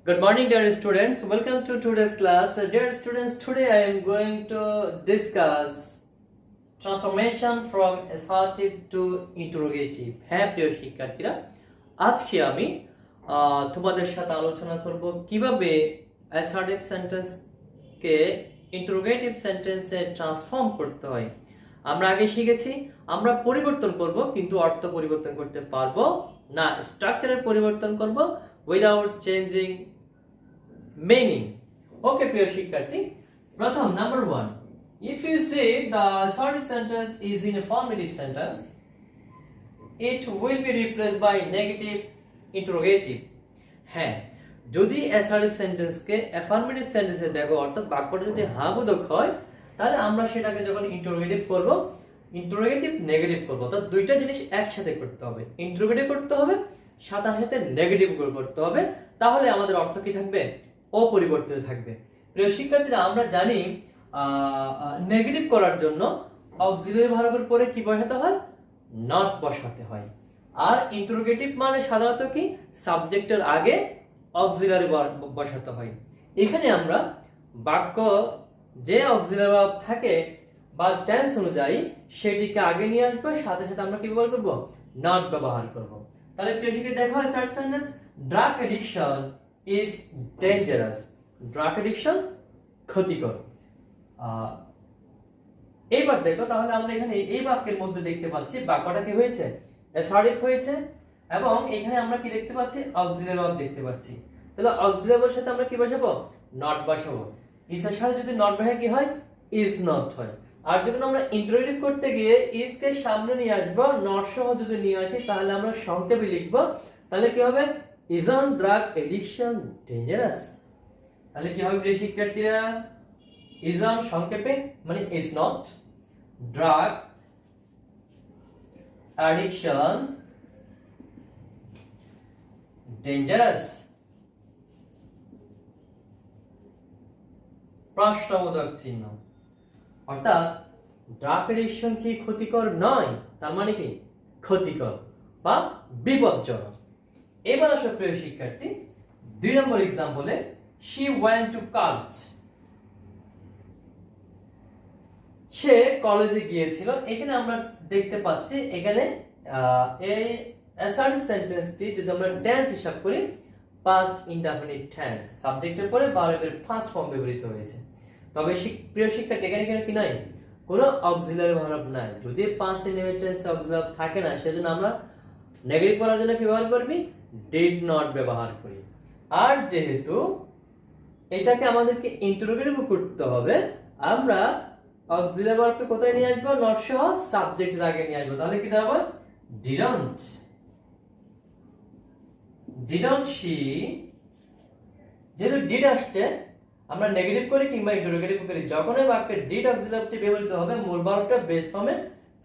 Good morning, dear students. Welcome to today's class. Dear students, today I am going to discuss transformation from assertive to interrogative. হ্যাঁ প্রিয় শিক্ষার্থীরা, আজকে আমি তোমাদের সাথে আলোচনা করব কিভাবে assertive সেন্টেন্সকে interrogative সেন্টেন্সে ট্রান্সফর্ম করতে হয়। আমরা আগে শিখেছি আমরা পরিবর্তন করব কিন্তু অর্থ পরিবর্তন করতে পারবো না, স্ট্রাকচারের পরিবর্তন করব without changing meaning. Okay, প্রিয় শিক্ষার্থী, প্রথম number 1, if you say the assertive sentence is in a affirmative sentence, it will be replaced by negative interrogative. হ্যাঁ, যদি assertive sentence কে affirmative sentence এ দেখো, অর্থাৎ বাক্যটা যদি হ্যাঁ বোধক হয়, তাহলে আমরা সেটাকে যখন ইন্টারোগেটিভ করব, ইন্টারোগেটিভ নেগেটিভ করব, অর্থাৎ দুইটা জিনিস একসাথে করতে হবে, ইন্টারোগেটিভ করতে হবে, সাথে সাথে নেগেটিভ করতে হবে, তাহলে আমাদের অর্থ কি থাকবে? অপরিবর্তিত থাকবে। প্রিয় শিক্ষার্থীরা, আমরা জানি নেগেটিভ করার জন্য অক্সিলারি ভার্বের পরে কি বসাতে হয়? নট বসাতে হয়। আর ইন্টারোগেটিভ মানে সাধারণত কি সাবজেক্টের আগে অক্সিলারি ভার্ব বসাতে হয়। এখানে আমরা বাক্য যে অক্সিলারি ভার্ব থাকে বা টেন্স অনুযায়ী সেটিকে আগে নিয়ে আসবো, সাথে সাথে আমরা কি ব্যবহার করব? নট ব্যবহার করব। তাহলে প্রিয় শিক্ষার্থী, দেখো search sentence, drug addiction is dangerous. Drug addiction ক্ষতিকর। এইবার দেখো, তাহলে আমরা এখানে এই বাক্যের মধ্যে দেখতে পাচ্ছি বাক্যটা কি হয়েছে? অ্যাসার্টিভ হয়েছে, এবং এখানে আমরা কি দেখতে পাচ্ছি? অক্সিলারি ভার্ব দেখতে পাচ্ছি। তাহলে অক্সিলারি ভার্বের সাথে আমরা কি বসাবো? নট বসাবো। ইস এর সাথে যদি নট বসে কি হয়? ইজ নট হয়। আর যখন আমরা ইন্টারোগেটিভ করতে গিয়ে ইজ কে সামনে নিয়ে আসবো, নট সহ যদি নিয়ে আসি, তাহলে আমরা সংক্ষেপে লিখবো। তাহলে কি হবে? Isn't drug addiction dangerous? তাহলে কি হবে প্রিয় শিক্ষার্থীরা? isn't সংক্ষেপে মানে is not, drug addiction dangerous, প্রশ্নবোধক চিহ্ন। অর্থাৎ ড্রাগ এডিকশন কি ক্ষতিকর নয়, তার মানে কি ক্ষতিকর বা বিপজ্জনক। এবার আসো প্রিয় শিক্ষার্থী, 2 নম্বর एग्जांपले, she went to college, সে কলেজে গিয়েছিল। এখানে আমরা দেখতে পাচ্ছি এখানে এই অ্যাসার্টিভ সেন্টেন্সটি যদি আমরা টেন্স হিসাব করি, পাস্ট ইনডেফিনিট টেন্স, সাবজেক্টের পরে ভার্বের ফার্স্ট ফর্ম ব্যবহৃত হয়েছে। তবে প্রিয় শিক্ষার্থী, এখানে কি নাই? কোনো অক্সিলারি ভার্ব নাই। যদি পাস্ট ইনডেফিনিট টেন্স অক্সিলারি থাকে না, সেজন্য আমরা নেগেটিভ করার জন্য কি ব্যবহার করবি? ডিড নট ব্যবহার করি। আর যেহেতু এটাকে আমাদেরকে ইন্টারোগেটিভ করতে হবে, আমরা অক্সিলারি ভার্বকে কোথায় নিয়ে আসবো? নট সহ সাবজেক্টের আগে নিয়ে আসবো। তাহলে কি দাঁড়াবে? Didn't, didn't she. যেহেতু ডিড আসছে, আমরা নেগেটিভ করি কিংবা ইন্টারোগেটিভ করি, যখন এই বাক্যে ডিড অক্সিলারিটি ব্যবহৃত হবে, মূল ভার্বটা বেস ফর্মে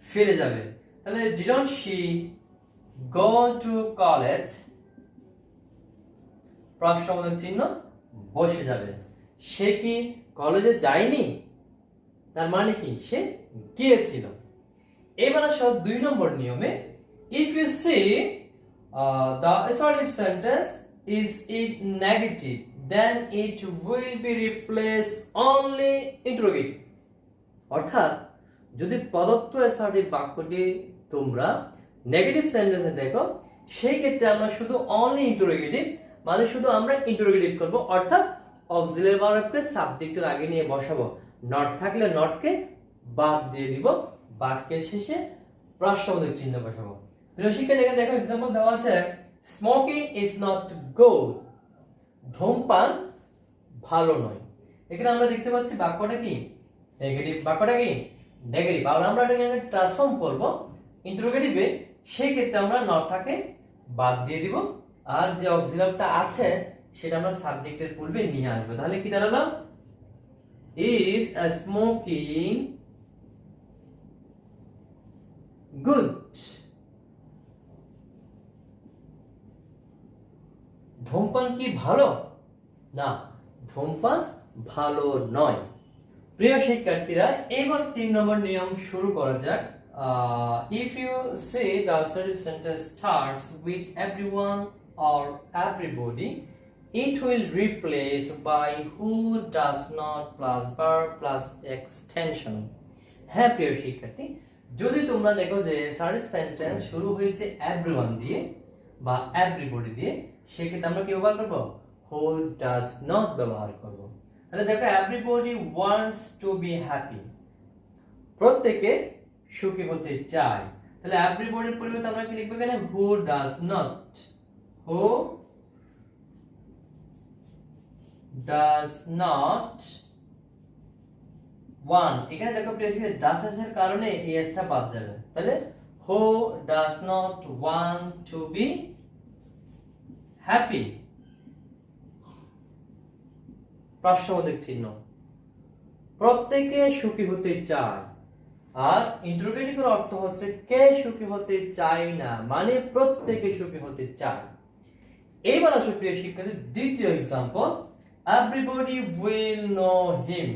ফিরে যাবে। তাহলে didn't she go to college, প্রশ্নবোধক চিহ্ন বসে যাবে। সে কি কলেজে যায়নি, তার মানে কি সে গিয়েছিল। এবার আসো 2 নম্বর নিয়মে, if you say the assertive sentence is in negative, then it will be replaced only interrogative. অর্থাৎ যদি প্রদত্ত অ্যাসার্টিভ বাক্যটি তোমরা নেগেটিভ সেন্টেন্সে দেখো, সেই ক্ষেত্রে আমরা শুধু অনলি ইন্টারোগেটিভ মানে শুধু আমরা ইন্টারোগেটিভ করব, অর্থাৎ অক্সিলারি ভার্বকে সাবজেক্টের আগে নিয়ে বসাবো, নট থাকলে নটকে বাদ দিয়ে দিব, বাক্যের শেষে প্রশ্নবোধক চিহ্ন বসাবো। প্রিয় শিক্ষার্থী, এখানে দেখো एग्जांपल দেওয়া আছে, স্মোকিং ইজ নট গুড, ধূমপান ভালো নয়। এখানে আমরা দেখতে পাচ্ছি বাক্যটা কি নেগেটিভ, বাক্যটা কি নেগেটিভ। আর আমরা এটাকে ট্রান্সফর্ম করব ইন্টারোগেটিভে, সেই ক্ষেত্রে আমরা নটটাকে বাদ দিয়ে দিব, আর যে অক্সিলারিটা আছে সেটা আমরা সাবজেক্টের পূর্বে নিয়ে আসবো। তাহলে কি দাঁড়ালো? ইজ স্মোকিং গুড, ধূমপান কি ভালো? না, ধূমপান ভালো নয়। প্রিয় শিক্ষার্থীরা, এবার 3 নম্বর নিয়ম শুরু করা যাক। If you say the assertive sentence starts with everyone or everybody, it will replace by who does not plus verb plus extension. হ্যাঁ প্রিয় শিক্ষার্থী, যদি তোমরা দেখো যে অ্যাসার্টিভ সেন্টেন্স শুরু হয়েছে এভরিওয়ান দিয়ে বা এভরিবডি দিয়ে, সেক্ষেত্রে আমরা কি ব্যবহার করব? হু ডাজ নট ব্যবহার করব। তাহলে দেখো everybody wants to be happy, প্রত্যেকে সুখী হতে চায়। তাহলে এভরিবডির পরিবর্তে আমরা কি লিখব এখানে? Who does not, who does not want. এখানে দেখো প্রিয় শিক্ষার্থী ডাজ আসার কারণে এই এসটা বাদ যাবে। তাহলে who does not want to be happy, প্রশ্নবোধক চিহ্ন, প্রত্যেকে সুখী হতে চায়। আর ইন্টারোগেটিভের অর্থ হচ্ছে কে সুখী হতে চায় না, মানে প্রত্যেকে সুখী হতে চায়। এইবার আসো প্রিয় শিক্ষার্থী দ্বিতীয় example, everybody will know him,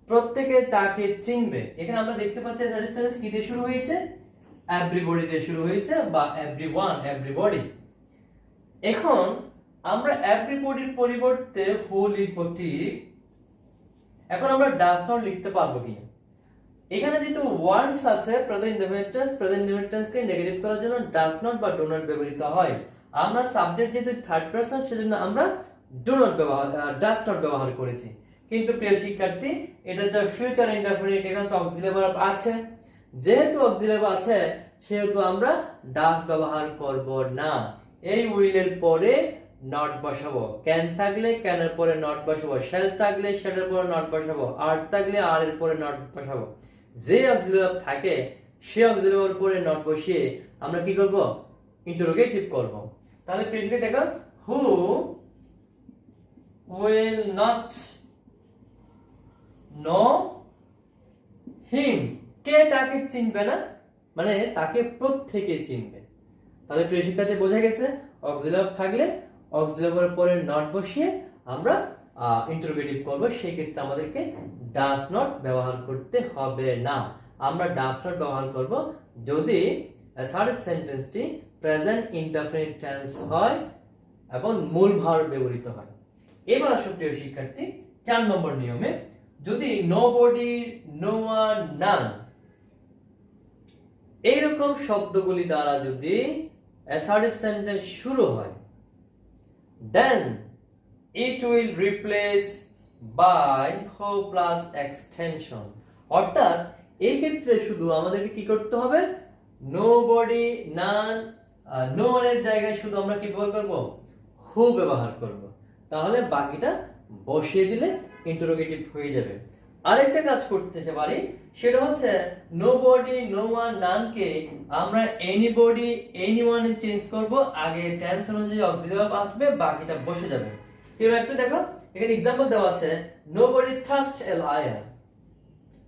প্রত্যেকে তাকে চিনবে। এখানে আমরা দেখতে পাচ্ছি সেন্টেন্স কি দিয়ে শুরু হয়েছে? এভরিবডি দিয়ে শুরু হয়েছে বা এভরিওয়ান, এভরিবডি। এখন আমরা এভরিবডির পরিবর্তে হু লিখব ঠিক। এখন আমরা ডাজ নট লিখতে পারবো কিনা? এখানে যেহেতু ওয়ান্টস আছে, প্রেজেন্ট ইনডেফিনিট টেন্সকে নেগেটিভ করার জন্য ডাজ নট বা ডু নট ব্যবহৃত হয়। আমরা সাবজেক্ট যেহেতু থার্ড পারসন, সেজন্য আমরা ডু নট ডাজ নট ব্যবহার করেছি। কিন্তু প্রিয় শিক্ষার্থী, এটা তো ফিউচার ইনডেফিনিট, এখানে তো অক্সিলারি ভার্ব আছে। যেহেতু অক্সিলারি ভার্ব আছে, সেহেতু আমরা ডাজ ব্যবহার করব না। এই উইলের পরে নট বসাবো, ক্যান থাকলে ক্যানের পরে নট বসাবো, শ্যাল থাকলে শ্যালের পরে নট বসাবো, আর থাকলে আর এর পরে নট বসাবো। যে অক্সিলারি ভার্ব থাকে সে অক্সিলারি ভার্বের পরে নট বসিয়ে আমরা কি করব? ইন্টারোগেটিভ করব। তাহলে প্রিন্টে দেখো who will not know him, কে তাকে চিনবে না, মানে তাকে প্রত্যেকে চিনবে। তাহলে প্রিয় শিক্ষার্থী বোঝা গেছে অক্সিলারি থাকলে অক্সিলারি পরে নট বসিয়ে আমরা ইন্টারোগেটিভ করব, সেই ক্ষেত্রে আমাদেরকে ডাজ নট ব্যবহার করতে হবে না। আমরা ডাজ নট ব্যবহার করব যদি অ্যাসার্টিভ সেন্টেন্সটি প্রেজেন্ট ইনডেফিনিট টেন্স হয় এবং মূল ভার্ব ব্যবহৃত হয়। এবার আসো প্রিয় শিক্ষার্থী 4 নম্বর নিয়মে, যদি নোবডি, নো ওয়ান, নান এইরকম শব্দগুলি দ্বারা যদি অ্যাসার্টিভ সেন্টেন্স শুরু হয়, then it will replace by who plus extension। অর্থাৎ এই ক্ষেত্রে শুধু আমাদেরকে কি করতে হবে? nobody, none, no one এর জায়গায় শুধু আমরা কি ব্যবহার করব? who ব্যবহার করব। তাহলে বাকিটা বসিয়ে দিলে ইন্টারোগেটিভ হয়ে যাবে। আরেকটা কাজ করতে পারি, সেটা হচ্ছে nobody, no one, none কে আমরা anybody, anyone এ চেঞ্জ করব। আগে টেন্স অনুযায়ী অক্সিলারি ভার্ব আসবে, বাকিটা বসে যাবে। এবার একটু দেখো, এখানে एग्जांपल দেওয়া আছে nobody trusts a liar,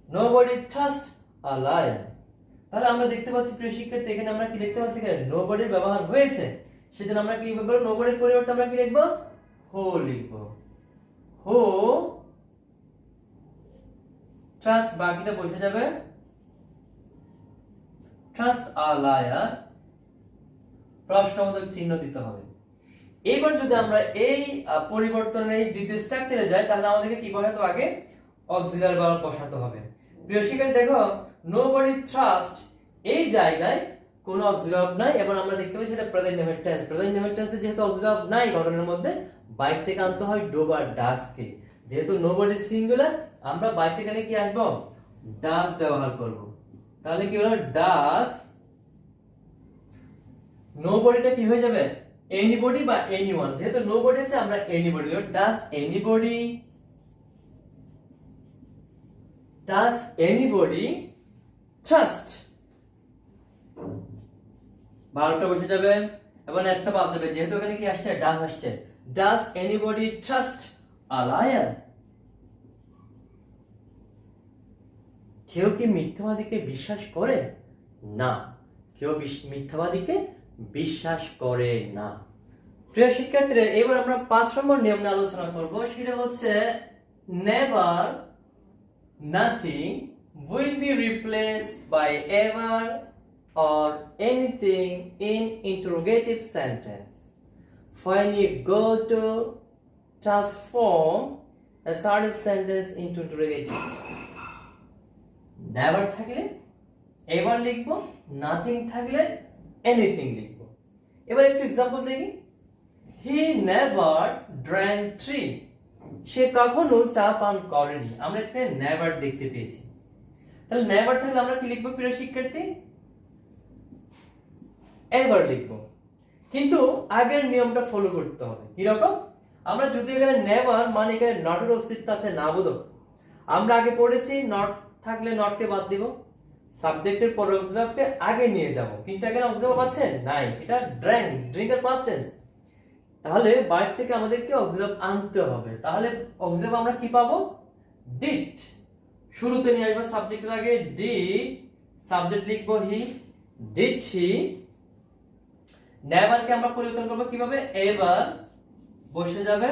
nobody trusts a liar। তাহলে আমরা দেখতে পাচ্ছি প্রিয় শিক্ষার্থী, এখানে আমরা কি দেখতে পাচ্ছি? এখানে nobody এর ব্যবহার হয়েছে, সেজন্য আমরা কি বলবো? nobody এর পরিবর্তে আমরা কি লিখব? who লিখব। who ট্রাস্ট, বাকিটা বসে যাবে ট্রাস্ট আ লায়ার, প্রশ্নবোধক চিহ্ন দিতে হবে। এবার যদি আমরা এই পরিবর্তনের এই দ্বিতীয় স্ট্রাকচারে যাই, তাহলে আমাদেরকে কি বসাতে হবে? আগে অক্সিলারি ভার্ব বসাতে হবে। প্রিয় শিক্ষার্থী দেখো, নোবডি ট্রাস্ট এই জায়গায় কোনো অক্সিলারি ভার্ব নাই, এবং আমরা দেখতে পাচ্ছি সেটা present indefinite tense. Present indefinite টেন্সে যেহেতু অক্সিলারি ভার্ব নাই ঘটনার মধ্যে, বাইক থেকে আনতে হয় ডু বা ডাজ কে। যেহেতু নোবডি সিঙ্গুলার, আমরা বাইক থেকে কি আসবো? ডাজ ব্যবহার করব। তাহলে কি হলো? ডাজ, নোবডিটা কি হয়ে যাবে? এনিবডি বা এনিওয়ান। যেহেতু নোবডি আছে, আমরা এনিবডি লিখব। ডাজ এনিবডি ট্রাস্ট, ভার্বটা বসে যাবে এবং এসটা বাদ যাবে, যেহেতু এখানে কি আসছে? ডাজ আসছে। Does anybody trust a liar, কেউ কি মিথ্যাবাদীকে বিশ্বাস করে না, কেউ মিথ্যাবাদীকে বিশ্বাস করে না। প্রিয় শিক্ষার্থীরা, এবার আমরা 5 নম্বর নিয়ম নিয়ে আলোচনা করব, সেটা হচ্ছে never, nothing will be replaced by ever or anything in interrogative sentence. when you go to transform assertive sentence into interrogative. Never থাকলে ever লিখবো, nothing থাকলে anything লিখবো। এবার একটু এক্সাম্পল দেখি। He never drank tea. সে কখনো চা পান করেনি। আমরা একটা never দেখতে পেয়েছি। তাহলে never থাকলে আমরা কি লিখবো প্রিয় শিক্ষার্থী? ever লিখবো। কিন্তু আগের নিয়মটা ফলো করতে হবে। কি রকম? আমরা যদি এখানে never মানে এখানে not এর অস্তিত্ব আছে না বোধক। আমরা আগে পড়েছি not থাকলে not কে বাদ দিব। সাবজেক্টের পরে অবজেক্টকে আগে নিয়ে যাব। কিন্তু এখানে অবজেক্ট আছে নাই। এটা drank, drink এর past tense। তাহলে বাইরে থেকে আমাদেরকে অবজেক্ট আনতে হবে। তাহলে অবজেক্ট আমরা কি পাবো? did। শুরুতে নিয়ে আসবো সাবজেক্টের আগে did, সাবজেক্ট লিখবো he, did he। never কে আমরা পরিবর্তন করব কিভাবে? ever বসে যাবে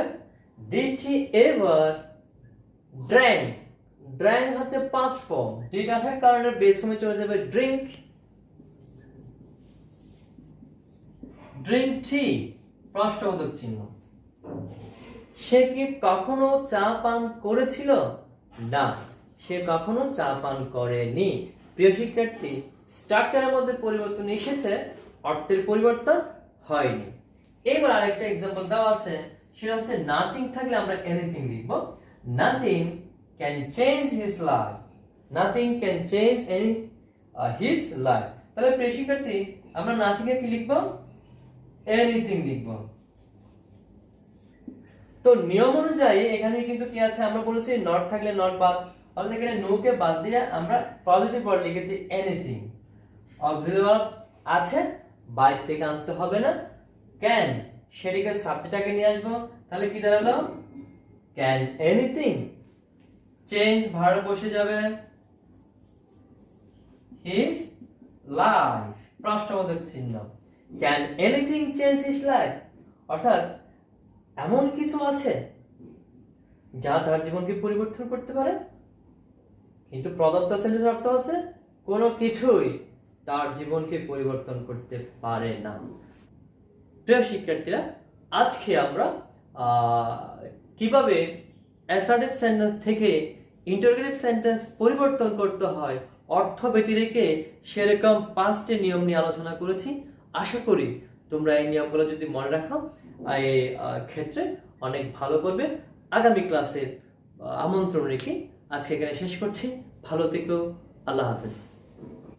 did he ever drank। drank হচ্ছে past form, did আসার কারণে বেস ফর্মে চলে যাবে drink। drink tea প্রশ্নবোধক চিহ্ন। সে কি কখনো চা পান করেছিল? না, সে কখনো চা পান করেনি। প্রিয় শিক্ষার্থী, স্ট্রাকচারের মধ্যে পরিবর্তন এসেছে, অর্থের পরিবর্তন হয়নি। এবার আরেকটা एग्जांपल দেওয়া আছে, সেটা হচ্ছে নাথিং থাকলে আমরা এনিথিং লিখব। Nothing can change his life. Nothing can change his life. তাহলে প্রিয় শিক্ষার্থী, আমরা নাথিং এ কি লিখব? এনিথিং লিখব। তো নিয়ম অনুযায়ী এখানে কিন্তু কি আছে? আমরা বলেছি নট থাকলে নট বাদ, অর্থাৎ এখানে নো কে বাদ দিয়ে আমরা পজিটিভ ওয়ার্ড লিখেছি এনিথিং। অক্সিলারি ভার্ব আছে, বাইরে থেকে আনতে হবে না। ক্যান সেটিকে সাবজেক্টটাকে নিয়ে আসবো। তাহলে কি দাঁড়ালো? ক্যান এনিথিং চেঞ্জ ভার্ব বসে যাবে হিজ লাইফ প্রশ্নবোধক চিহ্ন। Can anything change his life, অর্থাৎ এমন কিছু আছে যা তার জীবনকে পরিবর্তন করতে পারে। কিন্তু প্রদত্ত সেন্টেন্সের অর্থ হচ্ছে কোনো কিছুই তার জীবনকে পরিবর্তন করতে পারে না। প্রিয় শিক্ষার্থীরা, আজকে আমরা কিভাবে অ্যাসার্টিভ সেন্টেন্স থেকে ইন্টারোগেটিভ সেন্টেন্স পরিবর্তন করতে হয় অর্থ ব্যতি রেখে সেরকম 5টি নিয়ম নিয়ে আলোচনা করেছি। আশা করি তোমরা এই নিয়মগুলো যদি মনে রাখো এই ক্ষেত্রে অনেক ভালো করবে। আগামী ক্লাসের আমন্ত্রণ রেখে আজকে এখানে শেষ করছি। ভালো থেকো, আল্লাহ হাফেজ।